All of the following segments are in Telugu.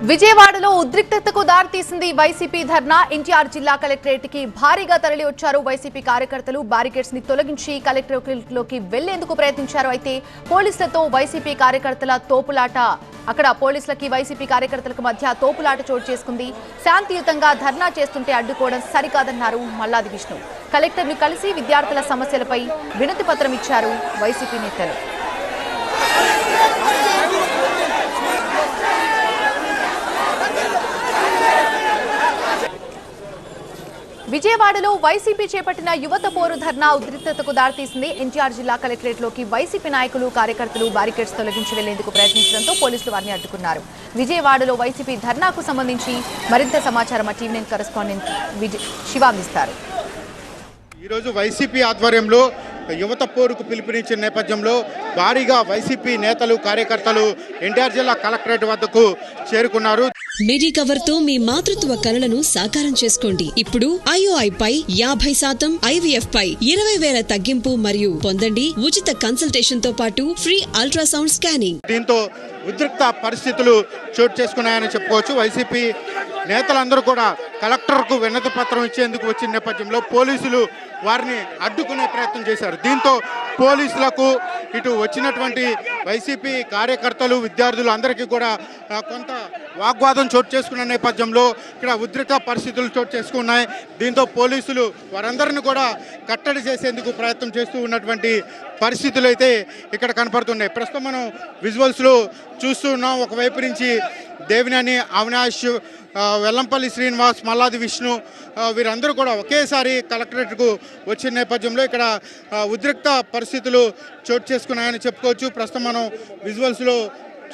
విజయవాడలో ఉద్రిక్తతకు దారితీసింది వైసీపీ ధర్నా. ఎన్టీఆర్ జిల్లా కలెక్టరేట్ కి భారీగా తరలి వచ్చారు వైసీపీ కార్యకర్తలు. బ్యారికేడ్స్ ని తొలగించి కలెక్టరేట్ లోకి వెళ్లేందుకు ప్రయత్నించారు. అయితే పోలీసులతో వైసీపీ కార్యకర్తల తోపులాట, అక్కడ పోలీసులకి వైసీపీ కార్యకర్తలకు మధ్య తోపులాట చోటు చేసుకుంది. శాంతియుతంగా ధర్నా చేస్తుంటే అడ్డుకోవడం సరికాదన్నారు మల్లాది విష్ణు. కలెక్టర్ను కలిసి విద్యార్థుల సమస్యలపై వినతి పత్రం ఇచ్చారు వైసీపీ నేతలు. విజయవాడలో వైసీపీ చేపట్టిన యువత పోరు ధర్నా ఉద్రిక్తతకు దారితీసింది. ఎన్టీఆర్ జిల్లా కలెక్టరేట్ లోకి వైసీపీ నాయకులు, కార్యకర్తలు బ్యారికేడ్స్ తొలగించి వెళ్లేందుకు ప్రయత్నించడంతో పోలీసులు వారిని అడ్డుకున్నారు. విజయవాడలో వైసీపీ ధర్నాకు సంబంధించి మరింత సమాచారం మా టీవీ9 కరెస్పాండెంట్ శివ అందిస్తారు. ఈరోజు వైసీపీ ఆధ్వర్యంలో యువత పోరుకు పిలుపునిచ్చిన నేపథ్యంలో భారీగా వైసీపీ నేతలు, కార్యకర్తలు ఎన్టీఆర్ జిల్లా కలెక్టరేట్ వద్దకు చేరుకున్నారు. మెడికవర్ తో మీ మాతృత్వ కలలను సాకారం చేసుకోండి. ఇప్పుడు IOI పై 50%, IVF పై 20,000 తగ్గింపు మరియు పొందండి ఉచిత కన్సల్టేషన్ తో పాటు ఫ్రీ అల్ట్రాసౌండ్ స్కానింగ్. దీంతో ఉద్రిక్త పరిస్థితులు చోటు చేసుకున్నాయని చెప్పుకోవచ్చు. వైసీపీ నేతలందరూ కూడా కలెక్టర్కు వినతి పత్రం ఇచ్చేందుకు వచ్చిన నేపథ్యంలో పోలీసులు వారిని అడ్డుకునే ప్రయత్నం చేశారు. దీంతో పోలీసులకు, ఇటు వచ్చినటువంటి వైసీపీ కార్యకర్తలు, విద్యార్థులు అందరికీ కూడా కొంత వాగ్వాదం చోటు చేసుకున్న నేపథ్యంలో ఇక్కడ ఉద్రిక్త పరిస్థితులు చోటు చేసుకున్నాయి. దీంతో పోలీసులు వారందరినీ కూడా కట్టడి చేసేందుకు ప్రయత్నం చేస్తూ ఉన్నటువంటి పరిస్థితులు అయితే ఇక్కడ కనపడుతున్నాయి. ప్రస్తుతం మనం విజువల్స్లో చూస్తూ ఉన్నాం. ఒకవైపు నుంచి దేవినేని అవినాష్, వెల్లంపల్లి శ్రీనివాస్, మల్లాది విష్ణు వీరందరూ కూడా ఒకేసారి కలెక్టరేట్కు వచ్చిన నేపథ్యంలో ఇక్కడ ఉద్రిక్త పరిస్థితులు చోటు చేసుకున్నాయని చెప్పుకోవచ్చు. ప్రస్తుతం మనం విజువల్స్లో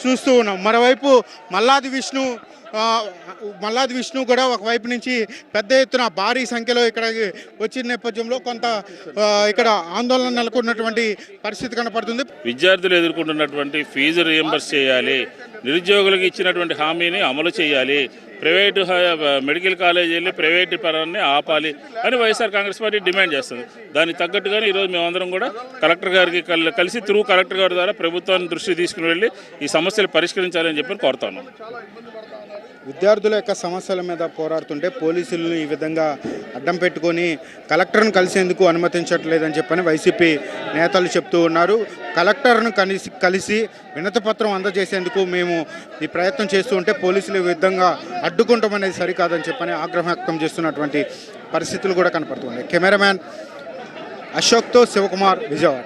చూస్తూ ఉన్నాం. మరోవైపు మల్లాది విష్ణు కూడా ఒకవైపు నుంచి పెద్ద ఎత్తున భారీ సంఖ్యలో ఇక్కడ వచ్చిన నేపథ్యంలో కొంత ఇక్కడ ఆందోళన నెలకొన్నటువంటి పరిస్థితి కనపడుతుంది. విద్యార్థులు ఎదుర్కొంటున్నటువంటి ఫీజు రియంబర్స్ చేయాలి, నిరుద్యోగులకు ఇచ్చినటువంటి హామీని అమలు చేయాలి, ప్రైవేటు మెడికల్ కాలేజీలు ప్రైవేటు పరాన్ని ఆపాలి అని వైఎస్ఆర్ కాంగ్రెస్ పార్టీ డిమాండ్ చేస్తుంది. దానికి తగ్గట్టుగానే ఈరోజు మేమందరం కూడా కలెక్టర్ గారికి కలిసి కలెక్టర్ గారి ద్వారా ప్రభుత్వాన్ని దృష్టి తీసుకుని వెళ్ళి ఈ సమస్యలు పరిష్కరించాలని చెప్పి కోరుతాను. విద్యార్థుల యొక్క సమస్యల మీద పోరాడుతుంటే పోలీసులను ఈ విధంగా అడ్డం పెట్టుకొని కలెక్టర్ను కలిసేందుకు అనుమతించట్లేదని చెప్పని వైసీపీ నేతలు చెప్తూ ఉన్నారు. కలెక్టర్ను కలిసి వినతి పత్రం అందజేసేందుకు మేము ఈ ప్రయత్నం చేస్తూ ఉంటే పోలీసులు ఈ విధంగా అడ్డుకుంటామనేది సరికాదని చెప్పని ఆగ్రహం వ్యక్తం చేస్తున్నటువంటి పరిస్థితులు కూడా కనపడుతున్నాయి. కెమెరామ్యాన్ అశోక్తో శివకుమార్, విజయవాడ.